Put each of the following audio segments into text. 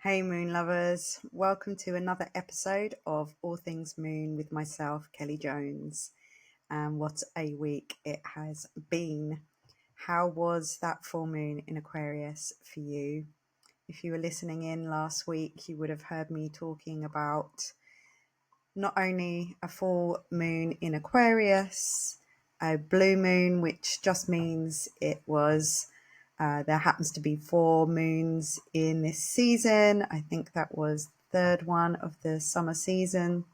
Hey Moon lovers, welcome to another episode of All Things Moon with myself, Kelly Jones. And what a week it has been. How was that full moon in Aquarius for you? If you were listening in last week, you would have heard me talking about not only a full moon in Aquarius, a blue moon, which just means it was there happens to be 4 moons in this season. I think that was the third one of the summer season.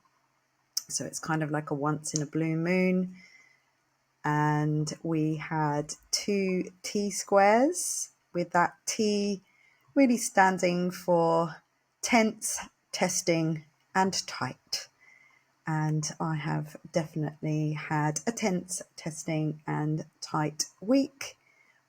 So it's kind of like a once in a blue moon. And we had 2 T squares, with that T really standing for tense, testing, and tight. And I have definitely had a tense, testing, and tight week.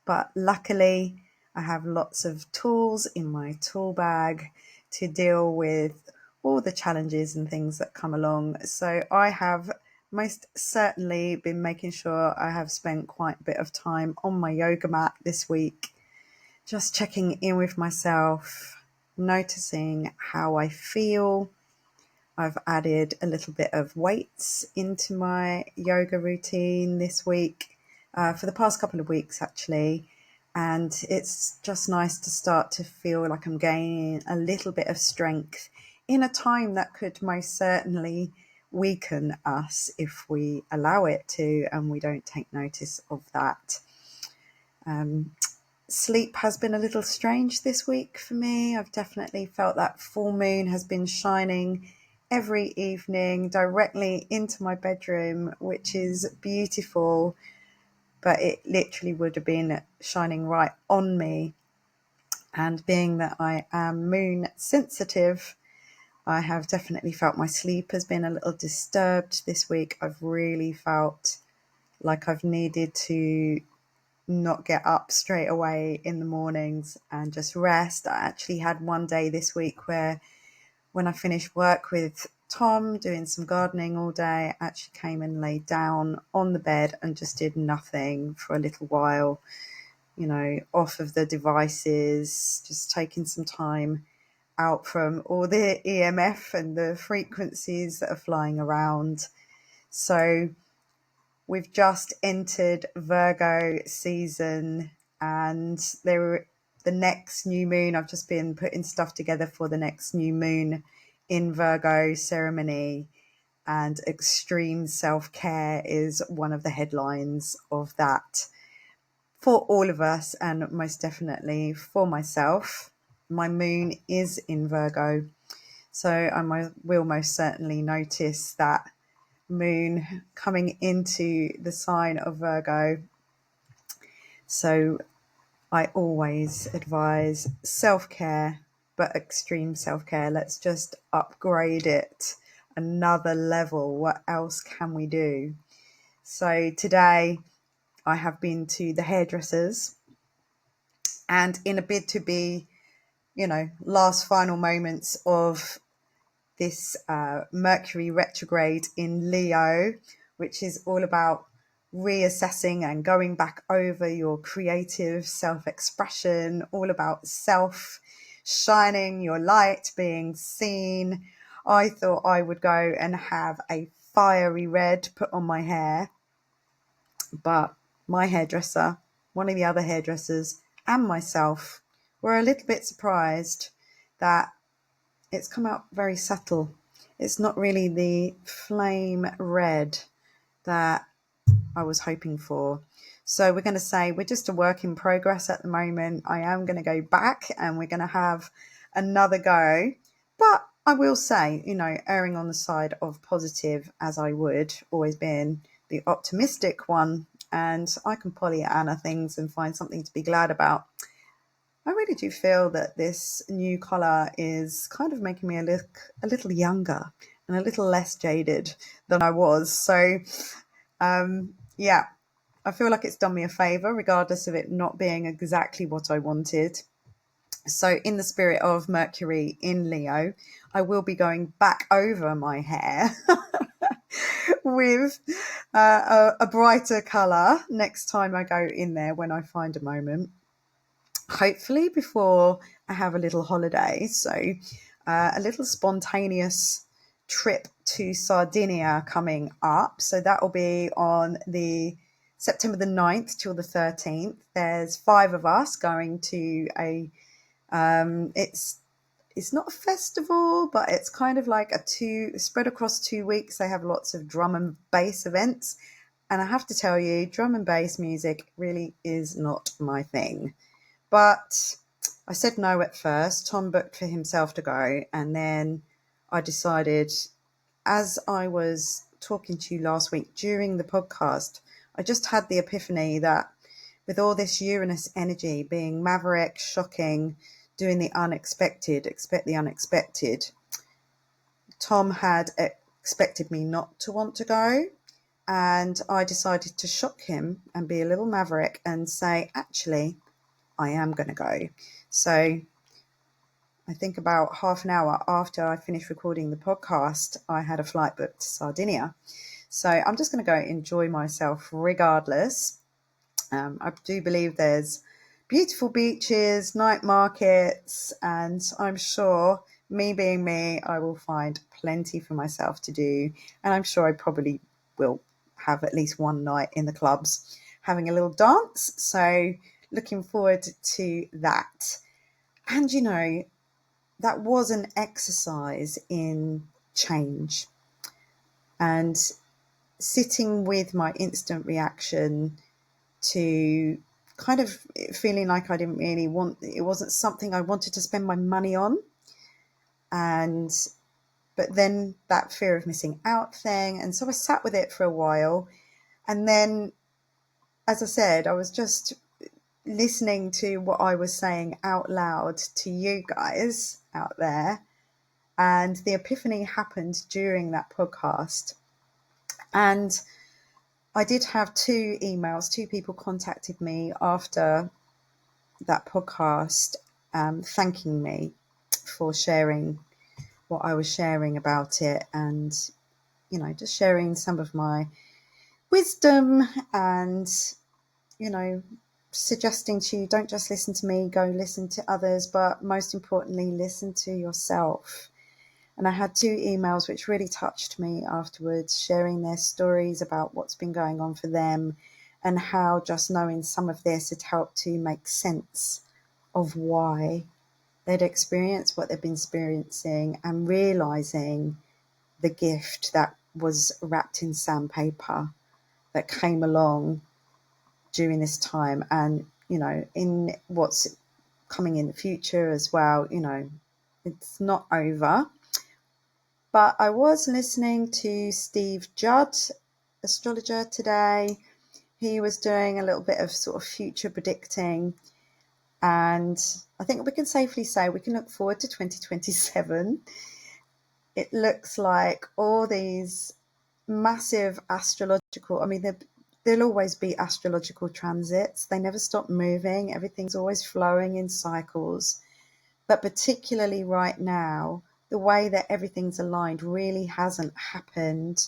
But luckily, I have lots of tools in my tool bag to deal with all the challenges and things that come along. So I have most certainly been making sure I have spent quite a bit of time on my yoga mat this week, just checking in with myself, noticing how I feel. I've added a little bit of weights into my yoga routine this week, for the past couple of weeks actually. And it's just nice to start to feel like I'm gaining a little bit of strength in a time that could most certainly weaken us if we allow it to and we don't take notice of that. Sleep has been a little strange this week for me. I've definitely felt that full moon has been shining every evening directly into my bedroom, which is beautiful, but it literally would have been shining right on me. And being that I am moon sensitive, I have definitely felt my sleep has been a little disturbed this week. I've really felt like I've needed to not get up straight away in the mornings and just rest. I actually had one day this week where when I finished work with Tom doing some gardening all day, I actually came and laid down on the bed and just did nothing for a little while, off of the devices, just taking some time out from all the EMF and the frequencies that are flying around. So we've just entered Virgo season, and the next new moon, I've just been putting stuff together for the next new moon in Virgo ceremony, and extreme self-care is one of the headlines of that for all of us, and most definitely for myself. My moon is in Virgo, so I will most certainly notice that moon coming into the sign of Virgo. So I always advise self-care, but extreme self-care. Let's just upgrade it another level. What else can we do? So today I have been to the hairdressers, and in a bid to be, last final moments of this Mercury retrograde in Leo, which is all about reassessing and going back over your creative self-expression, all about self shining your light, being seen. I thought I would go and have a fiery red put on my hair, but my hairdresser, one of the other hairdressers, and myself were a little bit surprised that it's come out very subtle. It's not really the flame red that I was hoping for. So we're going to say we're just a work in progress at the moment. I am going to go back and we're going to have another go. But I will say, erring on the side of positive, as I would, always been the optimistic one. And I can Pollyanna things and find something to be glad about. I really do feel that this new colour is kind of making me look a little younger and a little less jaded than I was. So, yeah, I feel like it's done me a favour, regardless of it not being exactly what I wanted. So in the spirit of Mercury in Leo, I will be going back over my hair with a brighter colour next time I go in there when I find a moment. hopefully before I have a little holiday. So a little spontaneous trip to Sardinia coming up. So that will be on the September the 9th till the 13th. There's 5 of us going to a it's not a festival, but it's kind of like spread across 2 weeks. They have lots of drum and bass events. And I have to tell you, drum and bass music really is not my thing. But I said no at first. Tom booked for himself to go. And then I decided, as I was talking to you last week during the podcast, I just had the epiphany that with all this Uranus energy being maverick, shocking, doing the unexpected, expect the unexpected, Tom had expected me not to want to go. And I decided to shock him and be a little maverick and say, actually, I am going to go. So I think about half an hour after I finished recording the podcast, I had a flight booked to Sardinia. So I'm just going to go enjoy myself regardless. I do believe there's beautiful beaches, night markets, and I'm sure, me being me, I will find plenty for myself to do. And I'm sure I probably will have at least one night in the clubs having a little dance. So looking forward to that. And, you know, that was an exercise in change and sitting with my instant reaction to kind of feeling like I didn't really it wasn't something I wanted to spend my money on. But then that fear of missing out thing. And so I sat with it for a while. And then, as I said, I was just listening to what I was saying out loud to you guys out there. And the epiphany happened during that podcast. And I did have 2 emails. 2 people contacted me after that podcast, thanking me for sharing what I was sharing about it, and, you know, just sharing some of my wisdom and, you know, suggesting to you, don't just listen to me, go listen to others, but most importantly, listen to yourself. And I had 2 emails which really touched me afterwards, sharing their stories about what's been going on for them and how just knowing some of this had helped to make sense of why they'd experienced what they've been experiencing and realising the gift that was wrapped in sandpaper that came along during this time, and, you know, in what's coming in the future as well. You know, it's not over. But I was listening to Steve Judd, astrologer, today. He was doing a little bit of sort of future predicting. And I think we can safely say we can look forward to 2027. It looks like all these massive astrological, I mean, there'll always be astrological transits. They never stop moving. Everything's always flowing in cycles. But particularly right now, the way that everything's aligned really hasn't happened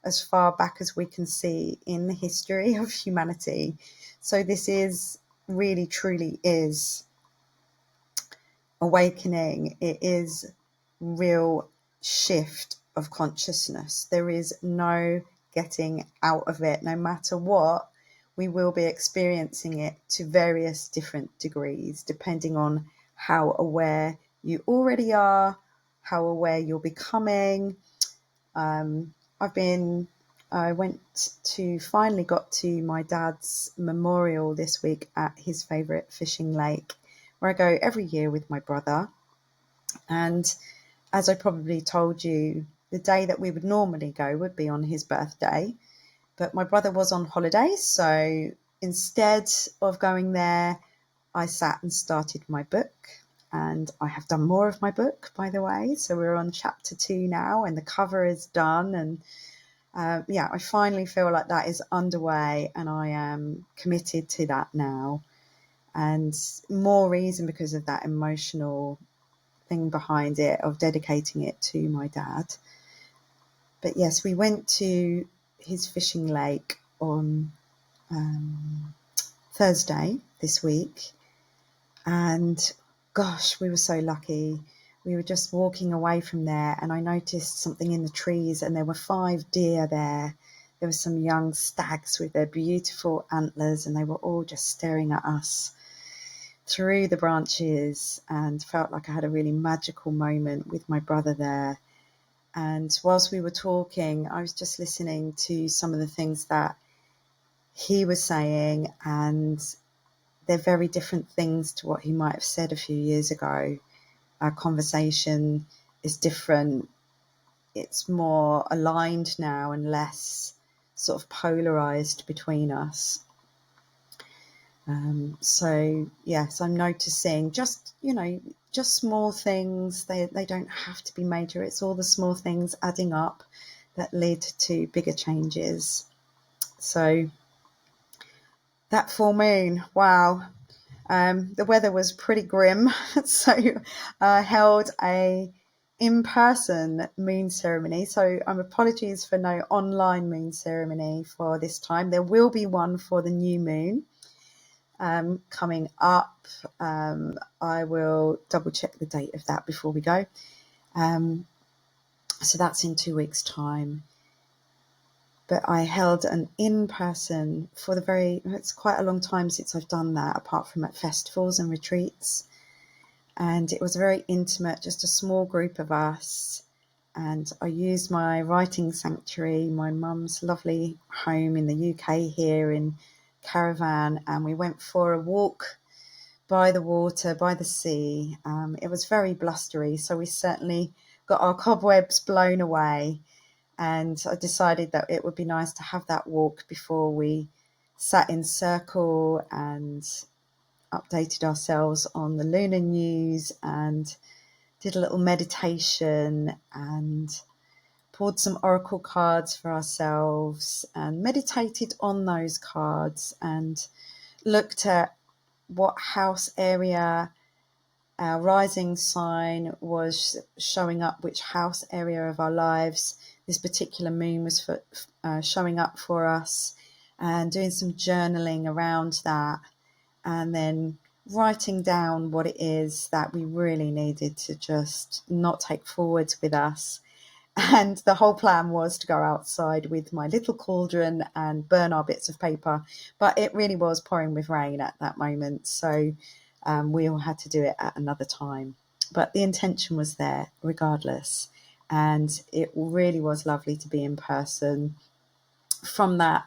as far back as we can see in the history of humanity. So this is really, truly is awakening. It is real shift of consciousness. There is no getting out of it. No matter what, we will be experiencing it to various different degrees, depending on how aware you already are, how aware you're becoming. Finally got to my dad's memorial this week at his favourite fishing lake, where I go every year with my brother. And as I probably told you, the day that we would normally go would be on his birthday. But my brother was on holiday, so instead of going there, I sat and started my book. And I have done more of my book, by the way. So we're on chapter 2 now, and the cover is done. And I finally feel like that is underway, and I am committed to that now. And more reason because of that emotional thing behind it of dedicating it to my dad. But yes, we went to his fishing lake on Thursday this week, And gosh, we were so lucky. We were just walking away from there, and I noticed something in the trees, and there were 5 deer there. There were some young stags with their beautiful antlers, and they were all just staring at us through the branches, and felt like I had a really magical moment with my brother there. And whilst we were talking, I was just listening to some of the things that he was saying, and they're very different things to what he might have said a few years ago. Our conversation is different. It's more aligned now and less sort of polarized between us. So yes, I'm noticing just small things. They don't have to be major. It's all the small things adding up that lead to bigger changes. So that full moon, wow. The weather was pretty grim, so I held a in-person moon ceremony. So apologies for no online moon ceremony for this time. There will be one for the new moon coming up. I will double check the date of that before we go. So that's in 2 weeks' time. But I held an in-person for it's quite a long time since I've done that, apart from at festivals and retreats. And it was very intimate, just a small group of us. And I used my writing sanctuary, my mum's lovely home in the UK here in Caravan, and we went for a walk by the water, by the sea. It was very blustery, so we certainly got our cobwebs blown away. And I decided that it would be nice to have that walk before we sat in circle and updated ourselves on the lunar news and did a little meditation and pulled some oracle cards for ourselves and meditated on those cards and looked at what house area our rising sign was showing up, which house area of our lives this particular moon was showing up for us, and doing some journaling around that, and then writing down what it is that we really needed to just not take forwards with us. And the whole plan was to go outside with my little cauldron and burn our bits of paper, but it really was pouring with rain at that moment, so we all had to do it at another time. But the intention was there regardless, and it really was lovely to be in person. From that,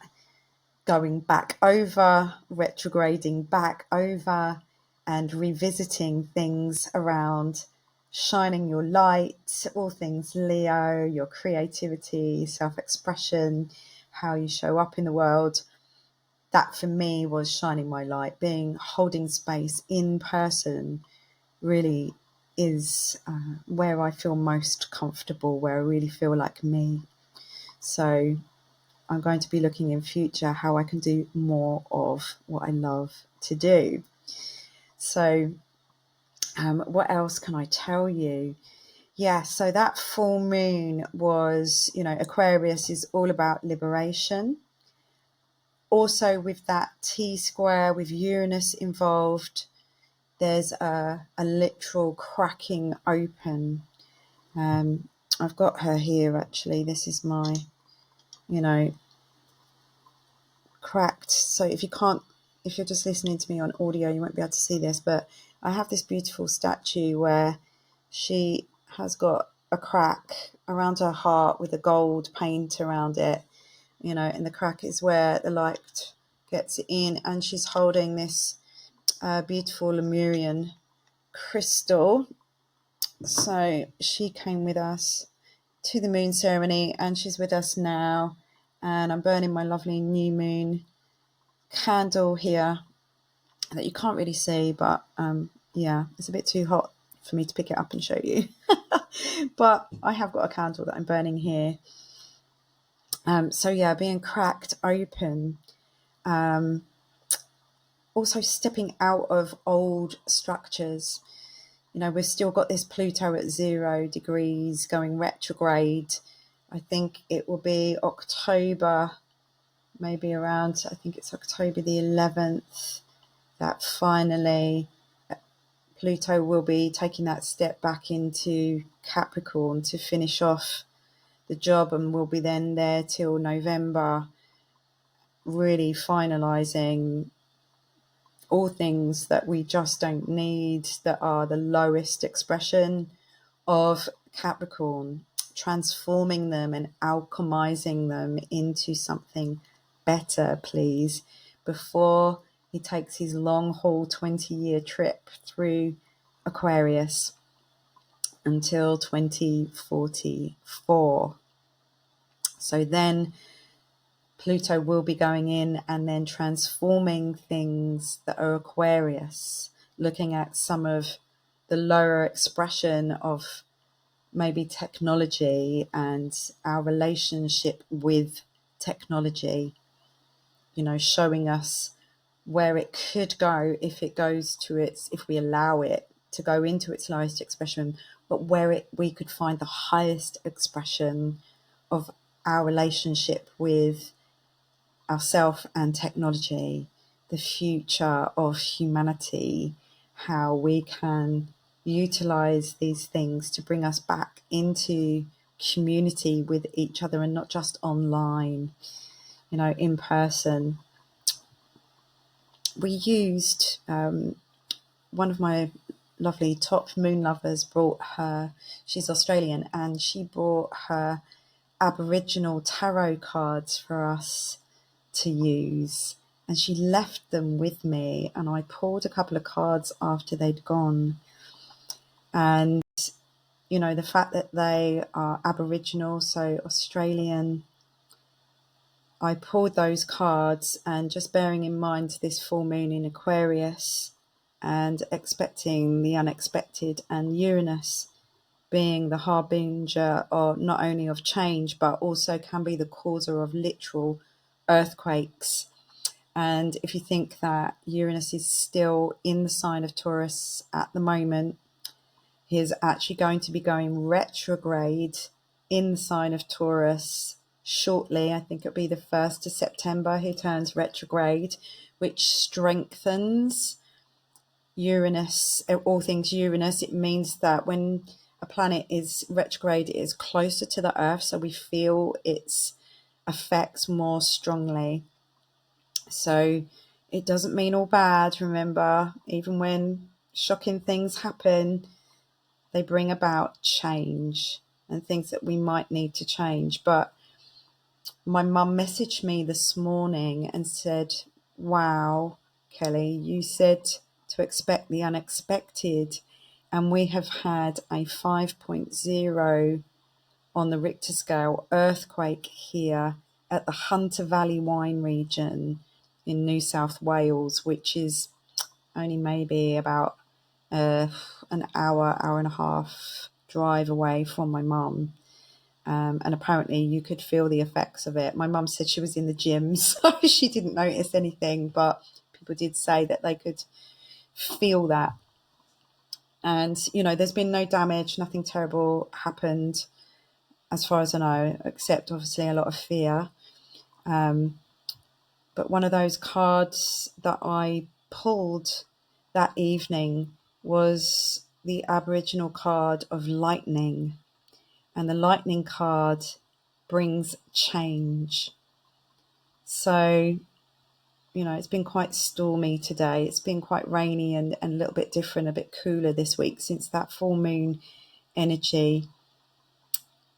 going back over, retrograding back over, and revisiting things around shining your light, all things Leo, your creativity, self-expression, how you show up in the world. That for me was shining my light. Holding space in person really is where I feel most comfortable, where I really feel like me. So I'm going to be looking in future how I can do more of what I love to do. So what else can I tell you? Yeah, so that full moon was, Aquarius is all about liberation. Also with that T-square with Uranus involved, there's a literal cracking open. I've got her here actually. This is my, cracked. So if you're just listening to me on audio, you won't be able to see this, but I have this beautiful statue where she has got a crack around her heart with a gold paint around it, and the crack is where the light gets in, and she's holding this beautiful Lemurian crystal. So she came with us to the moon ceremony, and she's with us now, and I'm burning my lovely new moon candle here that you can't really see, but it's a bit too hot for me to pick it up and show you. But I have got a candle that I'm burning here. Being cracked open. Also stepping out of old structures. We've still got this Pluto at 0 degrees going retrograde. I think it will be October, maybe around, I think it's October the 11th, that finally Pluto will be taking that step back into Capricorn to finish off the job, and will be then there till November, really finalising all things that we just don't need, that are the lowest expression of Capricorn, transforming them and alchemizing them into something better, please, before he takes his long haul 20-year trip through Aquarius until 2044. So then Pluto will be going in and then transforming things that are Aquarius, looking at some of the lower expression of maybe technology and our relationship with technology, showing us where it could go if we allow it to go into its lowest expression, but where we could find the highest expression of our relationship with ourself and technology, the future of humanity, how we can utilize these things to bring us back into community with each other, and not just online, in person. We used one of my lovely top moon lovers she's Australian, and she brought her aboriginal tarot cards for us to use, and she left them with me, and I pulled a couple of cards after they'd gone. And the fact that they are aboriginal, so Australian, I pulled those cards, and just bearing in mind this full moon in Aquarius and expecting the unexpected, and Uranus being the harbinger of not only of change, but also can be the causer of literal earthquakes. And if you think that Uranus is still in the sign of Taurus at the moment, he is actually going to be going retrograde in the sign of Taurus shortly. I think it'll be the 1st of September he turns retrograde, which strengthens Uranus, all things Uranus. It means that when a planet is retrograde, it is closer to the Earth, so we feel its effects more strongly. So it doesn't mean all bad. Remember, even when shocking things happen, they bring about change and things that we might need to change. But my mum messaged me this morning and said, wow, Kelly, you said to expect the unexpected, and we have had a 5.0 on the Richter scale earthquake here at the Hunter Valley wine region in New South Wales, which is only maybe about an hour and a half drive away from my mum. And apparently you could feel the effects of it. My mum said she was in the gym, so she didn't notice anything, but people did say that they could feel that. And, there's been no damage, nothing terrible happened as far as I know, except obviously a lot of fear. But one of those cards that I pulled that evening was the Aboriginal card of lightning. And the lightning card brings change. So, it's been quite stormy today. It's been quite rainy and a little bit different, a bit cooler this week since that full moon energy.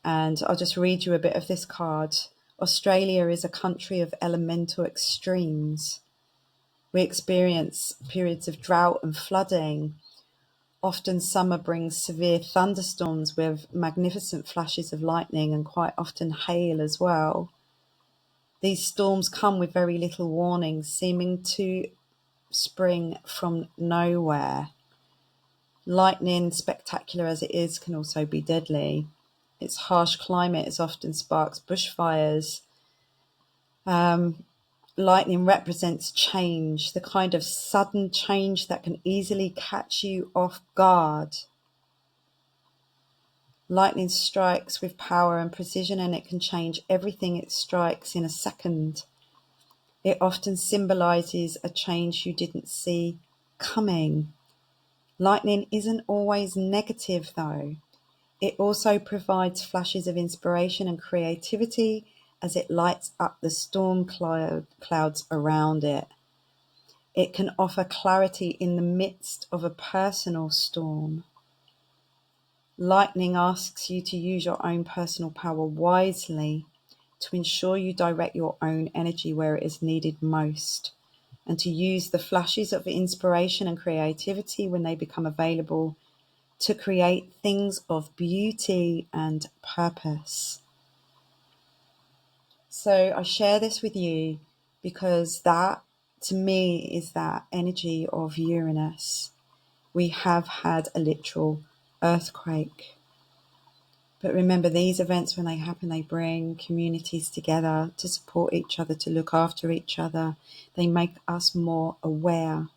And I'll just read you a bit of this card. Australia is a country of elemental extremes. We experience periods of drought and flooding. Often summer brings severe thunderstorms with magnificent flashes of lightning and quite often hail as well. These storms come with very little warning, seeming to spring from nowhere. Lightning, spectacular as it is, can also be deadly. Its harsh climate is often sparks bushfires. Lightning represents change, the kind of sudden change that can easily catch you off guard. Lightning strikes with power and precision, and it can change everything it strikes in a second. It often symbolizes a change you didn't see coming. Lightning isn't always negative though. It also provides flashes of inspiration and creativity as it lights up the storm clouds around it. It can offer clarity in the midst of a personal storm. Lightning asks you to use your own personal power wisely to ensure you direct your own energy where it is needed most, and to use the flashes of inspiration and creativity when they become available to create things of beauty and purpose. So I share this with you because that, to me, is that energy of Uranus. We have had a literal earthquake. But remember, these events, when they happen, they bring communities together to support each other, to look after each other. They make us more aware.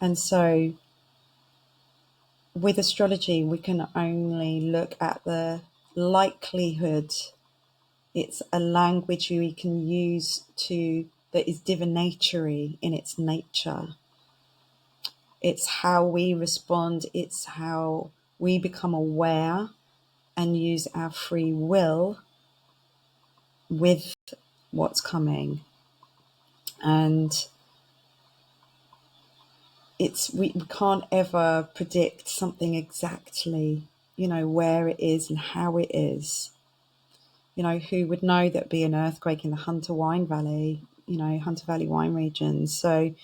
And so with astrology, we can only look at the likelihood. It's a language we can use that is divinatory in its nature. It's how we respond. It's how we become aware and use our free will with what's coming. And we can't ever predict something exactly, where it is and how it is. Who would know there'd be an earthquake in the Hunter Wine Valley, Hunter Valley wine region. So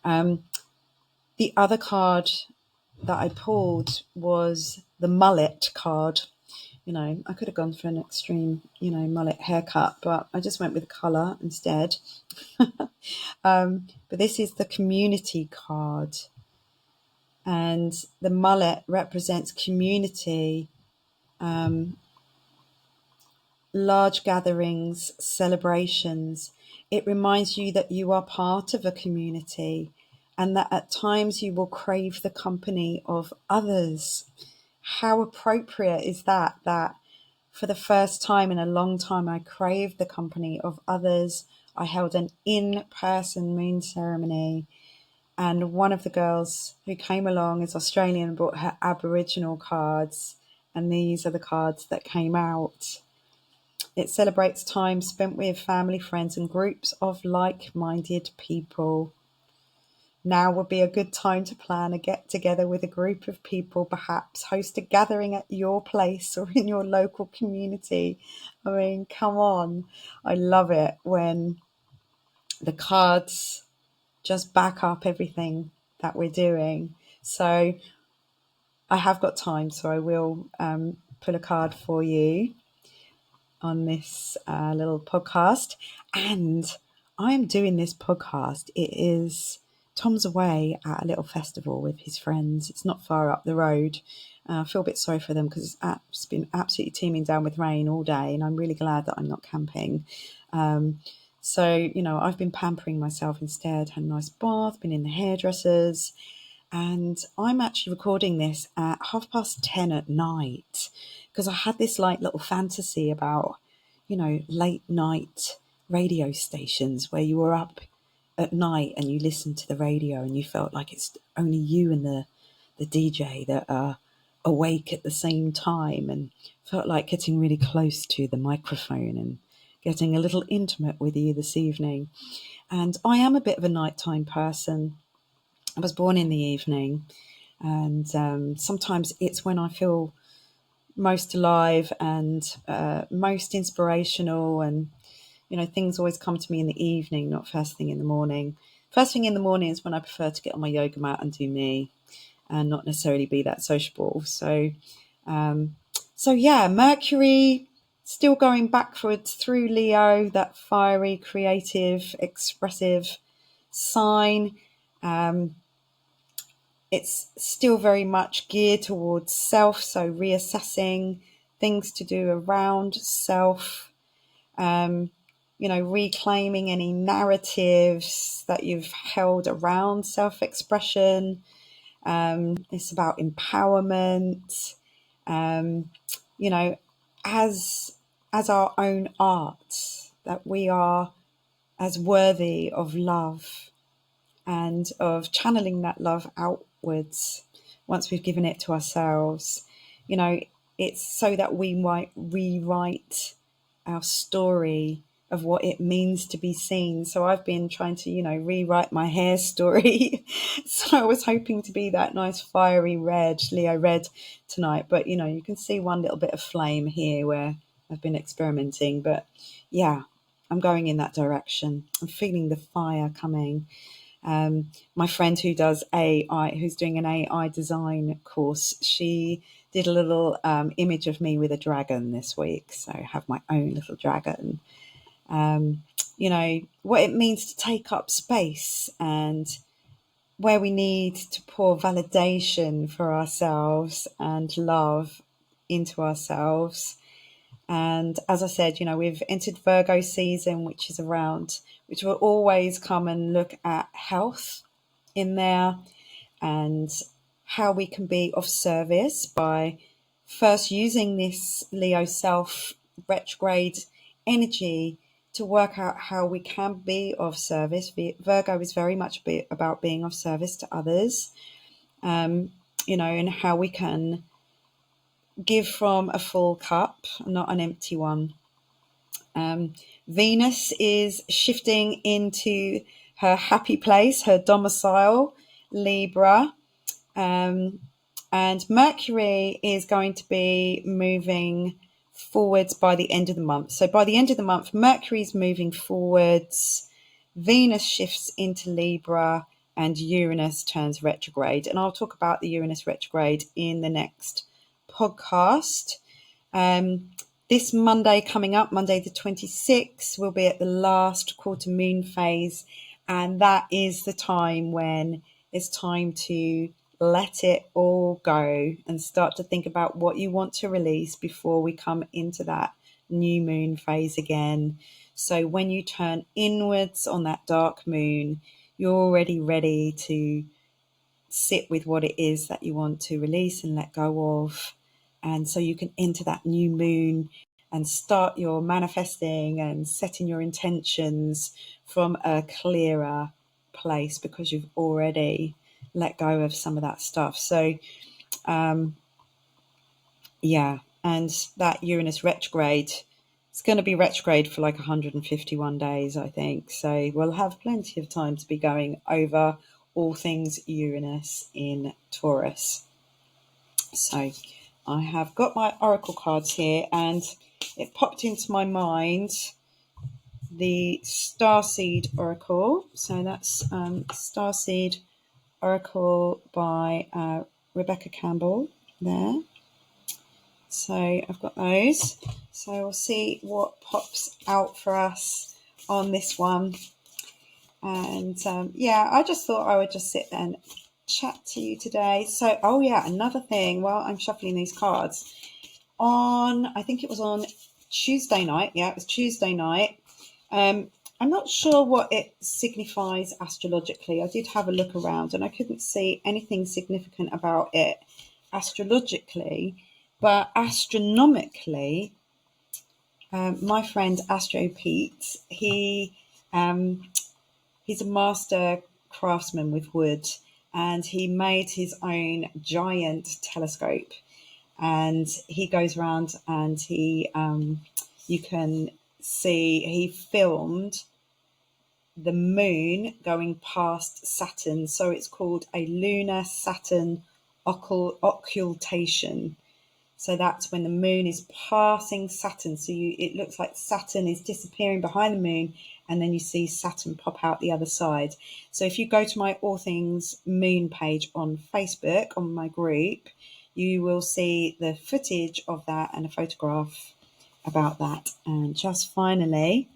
the other card that I pulled was the mullet card. I could have gone for an extreme, mullet haircut, but I just went with colour instead. But this is the community card. And the mullet represents community, large gatherings, celebrations. It reminds you that you are part of a community and that at times you will crave the company of others. How appropriate is that? That for the first time in a long time, I craved the company of others. I held an in-person moon ceremony, and one of the girls who came along is Australian and brought her aboriginal cards, and these are the cards that came out. It celebrates time spent with family, friends, and groups of like-minded people. Now would be a good time to plan a get-together with a group of people, perhaps host a gathering at your place or in your local community. I mean, come on. I love it when the cards just back up everything that we're doing. So I have got time, so I will pull a card for you on this little podcast. And I'm doing this podcast. It is Tom's away at a little festival with his friends. It's not far up the road. I feel a bit sorry for them because it's been absolutely teeming down with rain all day, and I'm really glad that I'm not camping. So, I've been pampering myself instead, had a nice bath, been in the hairdressers, and I'm actually recording this at 10:30 at night because I had this little fantasy about, late night radio stations where you were up at night and you listened to the radio and you felt like it's only you and the DJ that are awake at the same time, and felt like getting really close to the microphone and getting a little intimate with you this evening. And I am a bit of a nighttime person. I was born in the evening, and sometimes it's when I feel most alive and most inspirational, and things always come to me in the evening, not first thing in the morning. First thing in the morning is when I prefer to get on my yoga mat and do me, and not necessarily be that sociable. So yeah, Mercury still going backwards through Leo, that fiery, creative, expressive sign. It's still very much geared towards self, so reassessing things to do around self, reclaiming any narratives that you've held around self-expression. It's about empowerment, as our own art, that we are as worthy of love and of channeling that love out outwards, once we've given it to ourselves, it's so that we might rewrite our story of what it means to be seen. So I've been trying to, rewrite my hair story. So I was hoping to be that nice fiery red, Leo red tonight. But, you can see one little bit of flame here where I've been experimenting. But yeah, I'm going in that direction. I'm feeling the fire coming. My friend who does AI, who's doing an AI design course, she did a little image of me with a dragon this week. So I have my own little dragon. What it means to take up space and where we need to pour validation for ourselves and love into ourselves. And as I said, we've entered Virgo season, which will always come and look at health in there and how we can be of service by first using this Leo self retrograde energy to work out how we can be of service. Virgo is very much about being of service to others, and how we can give from a full cup, not an empty one. Venus is shifting into her happy place, her domicile, Libra. And Mercury is going to be moving forwards by the end of the month. So by the end of the month, Mercury is moving forwards, Venus shifts into Libra, and Uranus turns retrograde. And I'll talk about the Uranus retrograde in the next podcast. This Monday coming up, Monday the 26th, we'll be at the last quarter moon phase. And that is the time when it's time to let it all go and start to think about what you want to release before we come into that new moon phase again. So when you turn inwards on that dark moon, you're already ready to sit with what it is that you want to release and let go of. And so you can enter that new moon and start your manifesting and setting your intentions from a clearer place because you've already let go of some of that stuff. So, and that Uranus retrograde, it's going to be retrograde for like 151 days, I think. So we'll have plenty of time to be going over all things Uranus in Taurus. So I have got my oracle cards here, and it popped into my mind the Starseed Oracle. So that's Starseed Oracle by Rebecca Campbell there. So I've got those. So we'll see what pops out for us on this one. And I just thought I would just sit there and chat to you today. So, another thing, while I'm shuffling these cards, I think it was on Tuesday night. Yeah, it was Tuesday night. I'm not sure what it signifies astrologically. I did have a look around and I couldn't see anything significant about it astrologically, but astronomically, my friend Astro Pete, he's a master craftsman with wood, and he made his own giant telescope, and he goes around and you can see he filmed the moon going past Saturn. So it's called a lunar Saturn occultation. So that's when the moon is passing Saturn. So it looks like Saturn is disappearing behind the moon, and then you see Saturn pop out the other side. So if you go to my All Things Moon page on Facebook, on my group, you will see the footage of that and a photograph about that. And just finally,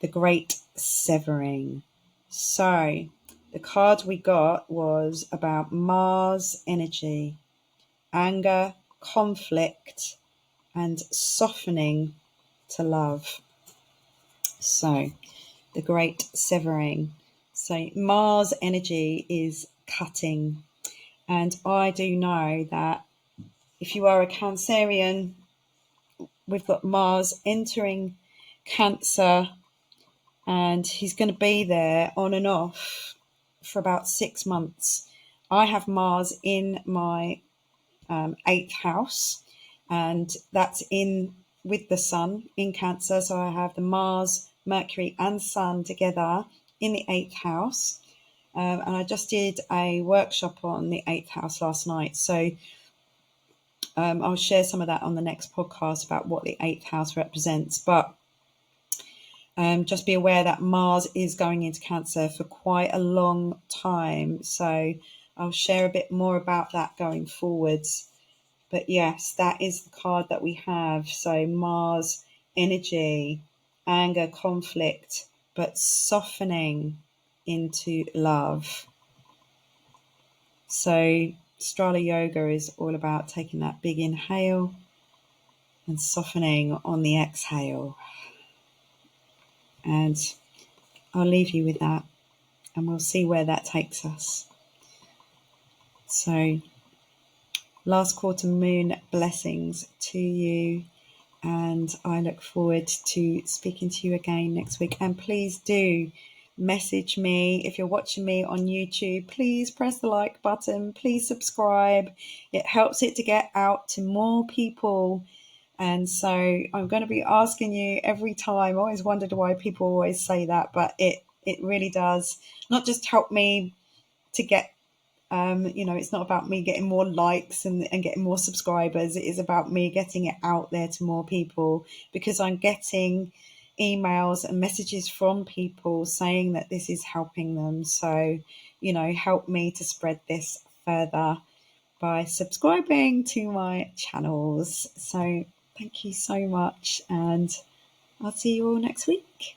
the Great Severing. So the card we got was about Mars energy, anger, conflict, and softening to love. So the Great Severing. So Mars energy is cutting. And I do know that if you are a Cancerian, we've got Mars entering Cancer, and he's going to be there on and off for about 6 months. I have Mars in my 8th house, and that's in with the Sun in Cancer. So I have the Mars, Mercury, and Sun together in the 8th house. And I just did a workshop on the 8th house last night. So I'll share some of that on the next podcast about what the 8th house represents. But just be aware that Mars is going into Cancer for quite a long time. So I'll share a bit more about that going forwards. But yes, that is the card that we have. So Mars, energy, anger, conflict, but softening into love. So Strala Yoga is all about taking that big inhale and softening on the exhale. And I'll leave you with that, and we'll see where that takes us. So last quarter moon blessings to you, and I look forward to speaking to you again next week. And please do message me if you're watching me on YouTube. Please press the like button, please subscribe. It helps it to get out to more people. And so I'm going to be asking you every time. I always wondered why people always say that, but it really does not just help me to get it's not about me getting more likes and getting more subscribers. It is about me getting it out there to more people, because I'm getting emails and messages from people saying that this is helping them. So, help me to spread this further by subscribing to my channels. So thank you so much, and I'll see you all next week.